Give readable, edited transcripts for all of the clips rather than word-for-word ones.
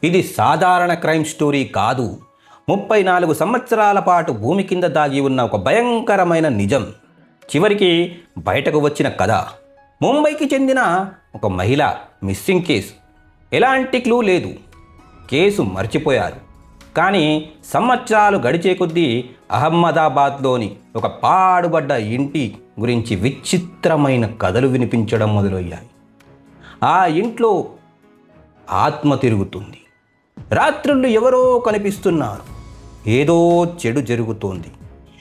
ఇది సాధారణ crime story కాదు. 34 సంవత్సరాల పాటు భూమి కింద దాగి ఉన్న ఒక భయంకరమైన నిజం చివరికి బయటకు వచ్చిన కథ. ముంబైకి చెందిన ఒక మహిళ మిస్సింగ్ కేసు. ఎలాంటి క్లూ లేదు, కేసు మర్చిపోయారు. కానీ సంవత్సరాలు గడిచే కొద్దీ అహ్మదాబాద్లోని ఒక పాడుబడ్డ ఇంటి గురించి విచిత్రమైన కథలు వినిపించడం మొదలయ్యాయి. ఆ ఇంట్లో ఆత్మ తిరుగుతుంది. రాత్రుళ్ళు ఎవరో కనిపిస్తున్నారు. ఏదో చెడు జరుగుతోంది.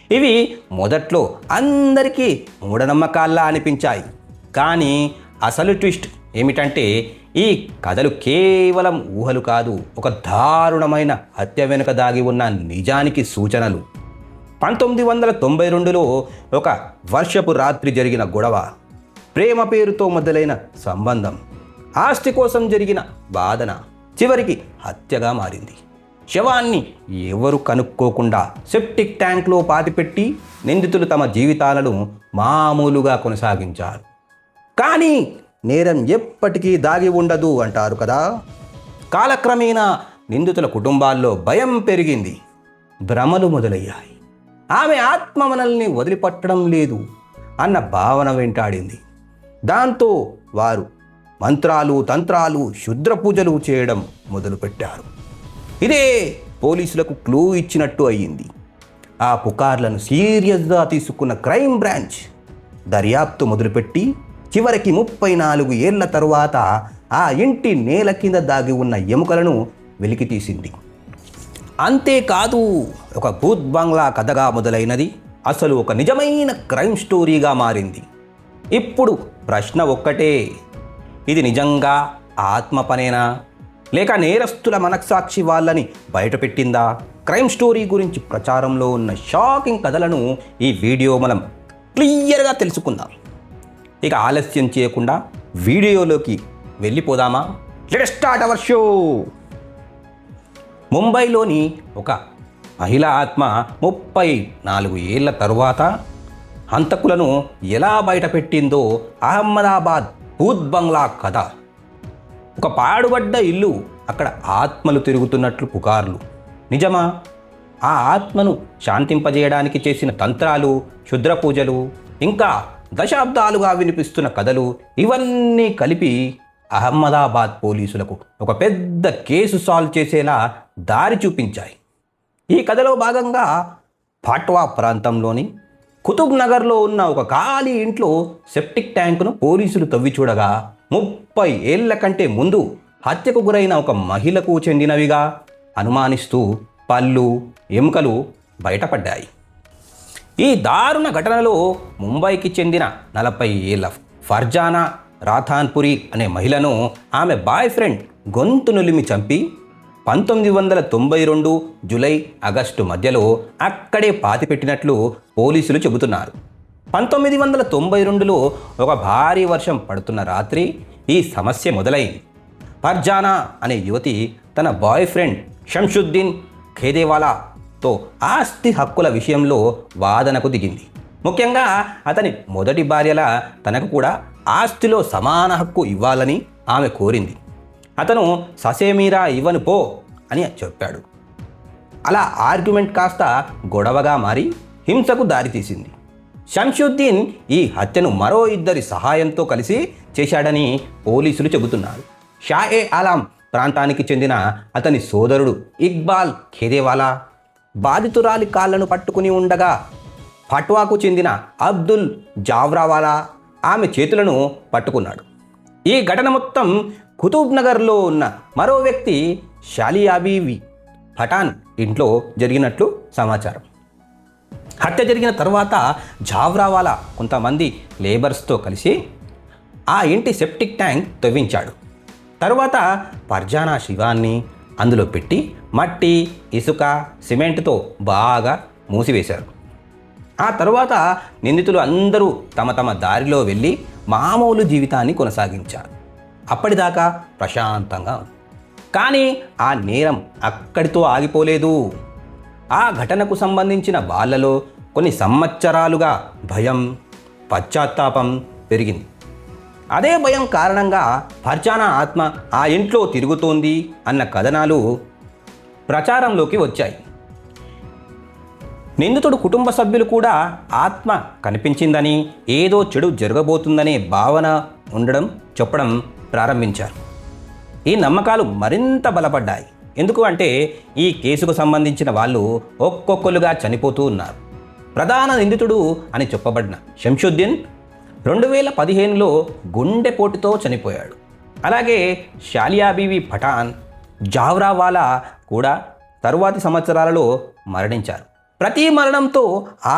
ఇవి మొదట్లో అందరికీ మూఢనమ్మకాల్లా అనిపించాయి. కానీ అసలు ట్విస్ట్ ఏమిటంటే ఈ కథలు కేవలం ఊహలు కాదు, ఒక దారుణమైన హత్య వెనుక దాగి ఉన్న నిజానికి సూచనలు. 1992లో ఒక వర్షపు రాత్రి జరిగిన గొడవ, ప్రేమ పేరుతో మొదలైన సంబంధం, ఆస్తి కోసం జరిగిన బాధన చివరికి హత్యగా మారింది. శవాన్ని ఎవరు కనుక్కోకుండా సెప్టిక్ ట్యాంక్లో పాతిపెట్టి నిందితులు తమ జీవితాలను మామూలుగా కొనసాగించారు. కానీ నేరం ఎప్పటికీ దాగి ఉండదు అంటారు కదా. కాలక్రమేణా నిందితుల కుటుంబాల్లో భయం పెరిగింది, భ్రమలు మొదలయ్యాయి. ఆమె ఆత్మ మనల్ని వదిలిపట్టడం లేదు అన్న భావన వెంటాడింది. దాంతో వారు మంత్రాలు, తంత్రాలు, క్షుద్ర పూజలు చేయడం మొదలుపెట్టారు. ఇదే పోలీసులకు క్లూ ఇచ్చినట్టు అయ్యింది. ఆ పుకార్లను సీరియస్గా తీసుకున్న క్రైమ్ బ్రాంచ్ దర్యాప్తు మొదలుపెట్టి చివరికి 34 ఏళ్ల తరువాత ఆ ఇంటి నేల కింద దాగి ఉన్న ఎముకలను వెలికితీసింది. అంతేకాదు, ఒక భూత్ బంగ్లా కథగా మొదలైనది అసలు ఒక నిజమైన క్రైమ్ స్టోరీగా మారింది. ఇప్పుడు ప్రశ్న ఒక్కటే, ఇది నిజంగా ఆత్మ పనేనా, లేక నేరస్తుల మనస్సాక్షి వాళ్ళని బయటపెట్టిందా? క్రైమ్ స్టోరీ గురించి ప్రచారంలో ఉన్న షాకింగ్ కథలను ఈ వీడియో మనం క్లియర్గా తెలుసుకుందాం. ఇక ఆలస్యం చేయకుండా వీడియోలోకి వెళ్ళిపోదామా? Let's start our show. ముంబైలోని ఒక మహిళా ఆత్మ 34 ఏళ్ల తరువాత హంతకులను ఎలా బయటపెట్టిందో అహ్మదాబాద్ భూత్ బంగ్లా కథ. ఒక పాడుబడ్డ ఇల్లు, అక్కడ ఆత్మలు తిరుగుతున్నట్లు పుకార్లు. నిజమా? ఆ ఆత్మను శాంతింపజేయడానికి చేసిన తంత్రాలు, క్షుద్ర పూజలు, ఇంకా దశాబ్దాలుగా వినిపిస్తున్న కథలు, ఇవన్నీ కలిపి అహ్మదాబాద్ పోలీసులకు ఒక పెద్ద కేసు సాల్వ్ చేసేలా దారి చూపించాయి. ఈ కథలో భాగంగా పాట్వా ప్రాంతంలోని కుతుబ్ నగర్లో ఉన్న ఒక ఖాళీ ఇంట్లో సెప్టిక్ ట్యాంకును పోలీసులు తవ్వి చూడగా 30 ఏళ్ల కంటే ముందు హత్యకు గురైన ఒక మహిళకు చెందినవిగా అనుమానిస్తూ పళ్ళు, ఎముకలు బయటపడ్డాయి. ఈ దారుణ ఘటనలో ముంబైకి చెందిన 40 ఏళ్ల ఫర్జానా రాథాన్పురి అనే మహిళను ఆమె బాయ్ ఫ్రెండ్ గొంతు నులిమి చంపి 1992 జూలై, ఆగస్టు మధ్యలో అక్కడే పాతిపెట్టినట్లు పోలీసులు చెబుతున్నారు. 1992లో ఒక భారీ వర్షం పడుతున్న రాత్రి ఈ సమస్య మొదలైంది. ఫర్జానా అనే యువతి తన బాయ్ ఫ్రెండ్ షంషుద్దీన్ ఖేదేవాలాతో ఆస్తి హక్కుల విషయంలో వాదనకు దిగింది. ముఖ్యంగా అతని మొదటి భార్యలా తనకు కూడా ఆస్తిలో సమాన హక్కు ఇవ్వాలని ఆమె కోరింది. అతను ససేమీరా ఇవ్వను పో అని చెప్పాడు. అలా ఆర్గ్యుమెంట్ కాస్త గొడవగా మారి హింసకు దారితీసింది. షంషుద్దీన్ ఈ హత్యను మరో 2 సహాయంతో కలిసి చేశాడని పోలీసులు చెబుతున్నారు. షాఏ ఆలాం ప్రాంతానికి చెందిన అతని సోదరుడు ఇక్బాల్ ఖేదేవాలా బాధితురాలి కాళ్లను పట్టుకుని ఉండగా పట్వాకు చెందిన అబ్దుల్ జావ్రావాలా ఆమె చేతులను పట్టుకున్నాడు. ఈ ఘటన మొత్తం కుతుబ్ నగర్లో ఉన్న మరో వ్యక్తి షాలియాబీవి పఠాన్ ఇంట్లో జరిగినట్లు సమాచారం. హత్య జరిగిన తర్వాత జావ్రావాలా కొంతమంది లేబర్స్తో కలిసి ఆ ఇంటి సెప్టిక్ ట్యాంక్ తవ్వించాడు. తరువాత ఫర్జానా శివాన్ని అందులో పెట్టి మట్టి, ఇసుక, సిమెంట్తో బాగా మూసివేశారు. ఆ తరువాత నిందితులు అందరూ తమ తమ దారిలో వెళ్ళి మామూలు జీవితాన్ని కొనసాగించారు. అప్పటిదాకా ప్రశాంతంగా ఉంది. కానీ ఆ నేరం అక్కడితో ఆగిపోలేదు. ఆ ఘటనకు సంబంధించిన వాళ్ళలో కొన్ని సంవత్సరాలుగా భయం, పశ్చాత్తాపం పెరిగింది. అదే భయం కారణంగా ఫర్జానా ఆత్మ ఆ ఇంట్లో తిరుగుతోంది అన్న కథనాలు ప్రచారంలోకి వచ్చాయి. నిందితుడు కుటుంబ సభ్యులు కూడా ఆత్మ కనిపించిందని, ఏదో చెడు జరగబోతుందనే భావన చెప్పడం ప్రారంభించారు. ఈ నమ్మకాలు మరింత బలపడ్డాయి. ఎందుకు అంటే ఈ కేసుకు సంబంధించిన వాళ్ళు ఒక్కొక్కరుగా చనిపోతూ ఉన్నారు. ప్రధాన నిందితుడు అని చెప్పబడిన శంషుద్దీన్ 2015లో గుండెపోటుతో చనిపోయాడు. అలాగే షాలియా బీవి పఠాన్, జావ్రావాలా కూడా తరువాతి సంవత్సరాలలో మరణించారు. ప్రతి మరణంతో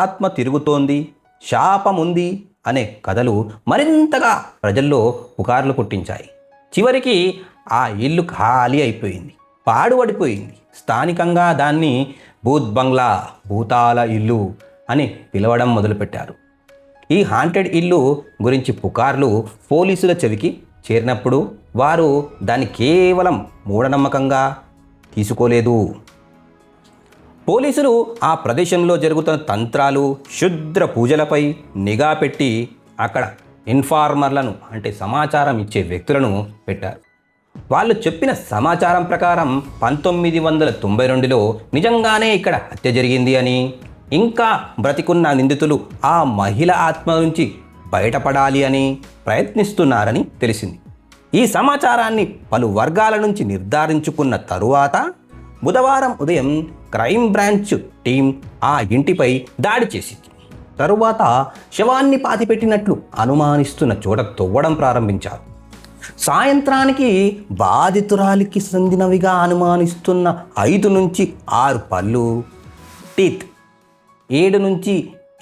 ఆత్మ తిరుగుతోంది, శాపముంది అనే కథలు మరింతగా ప్రజల్లో పుకార్లు పుట్టించాయి. చివరికి ఆ ఇల్లు ఖాళీ అయిపోయింది, పాడుపడిపోయింది. స్థానికంగా దాన్ని భూత్ బంగ్లా, భూతాల ఇల్లు అని పిలవడం మొదలుపెట్టారు. ఈ హాంటెడ్ ఇల్లు గురించి పుకార్లు పోలీసుల చెవికి చేరినప్పుడు వారు దాన్ని కేవలం మూఢనమ్మకంగా తీసుకోలేదు. పోలీసులు ఆ ప్రదేశంలో జరుగుతున్న తంత్రాలు, క్షుద్ర పూజలపై నిఘా పెట్టి అక్కడ ఇన్ఫార్మర్లను అంటే సమాచారం ఇచ్చే వ్యక్తులను పెట్టారు. వాళ్ళు చెప్పిన సమాచారం ప్రకారం 1992లో నిజంగానే ఇక్కడ హత్య జరిగింది అని, ఇంకా బ్రతికున్న నిందితులు ఆ మహిళ ఆత్మ నుంచి బయటపడాలి అని ప్రయత్నిస్తున్నారని తెలిసింది. ఈ సమాచారాన్ని పలు వర్గాల నుంచి నిర్ధారించుకున్న తరువాత బుధవారం ఉదయం క్రైమ్ బ్రాంచ్ టీం ఆ ఇంటిపై దాడి చేసింది. తరువాత శవాన్ని పాతిపెట్టినట్లు అనుమానిస్తున్న చోట తవ్వడం ప్రారంభించారు. సాయంత్రానికి బాధితురాలికి చెందినవిగా అనుమానిస్తున్న 5 నుంచి 6 పళ్ళు, టీత్, 7 నుంచి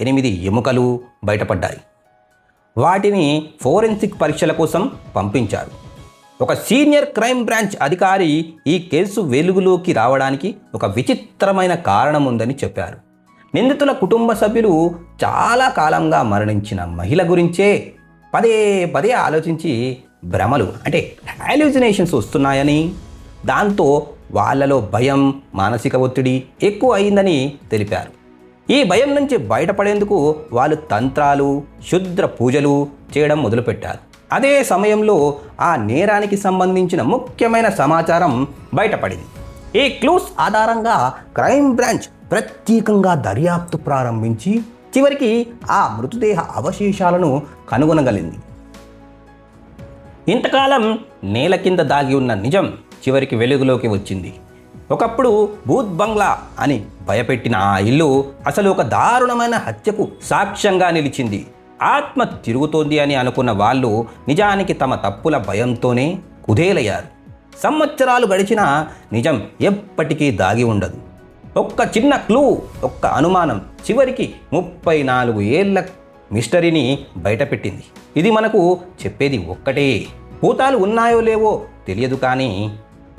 8 ఎముకలు బయటపడ్డాయి. వాటిని ఫోరెన్సిక్ పరీక్షల కోసం పంపించారు. ఒక సీనియర్ క్రైమ్ బ్రాంచ్ అధికారి ఈ కేసు వెలుగులోకి రావడానికి ఒక విచిత్రమైన కారణం ఉందని చెప్పారు. నిందితుల కుటుంబ సభ్యులు చాలా కాలంగా మరణించిన మహిళ గురించే పదే పదే ఆలోచించి భ్రమలు అంటే హాల్యూసినేషన్స్ వస్తున్నాయని, దాంతో వాళ్ళలో భయం, మానసిక ఒత్తిడి ఎక్కువ అయిందని తెలిపారు. ఈ భయం నుంచి బయటపడేందుకు వాళ్ళు తంత్రాలు, క్షుద్ర పూజలు చేయడం మొదలుపెట్టారు. అదే సమయంలో ఆ నేరానికి సంబంధించిన ముఖ్యమైన సమాచారం బయటపడింది. ఈ క్లూస్ ఆధారంగా క్రైమ్ బ్రాంచ్ ప్రత్యేకంగా దర్యాప్తు ప్రారంభించి చివరికి ఆ మృతదేహ అవశేషాలను కనుగొనగలిగింది. ఇంతకాలం నేల కింద దాగి ఉన్న నిజం చివరికి వెలుగులోకి వచ్చింది. ఒకప్పుడు భూత్ బంగ్లా అని భయపెట్టిన ఆ ఇల్లు అసలు ఒక దారుణమైన హత్యకు సాక్ష్యంగా నిలిచింది. ఆత్మ తిరుగుతోంది అని అనుకున్న వాళ్ళు నిజానికి తమ తప్పుల భయంతోనే కుదేలయ్యారు. సంవత్సరాలు గడిచినా నిజం ఎప్పటికీ దాగి ఉండదు. ఒక్క చిన్న క్లూ, ఒక్క అనుమానం చివరికి 34 ఏళ్ల మిస్టరీని బయటపెట్టింది. ఇది మనకు చెప్పేది ఒక్కటే, భూతాలు ఉన్నాయో లేవో తెలియదు, కానీ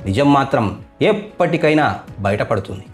నిజం మాత్రం ఎప్పటికైనా బయటపడుతుంది.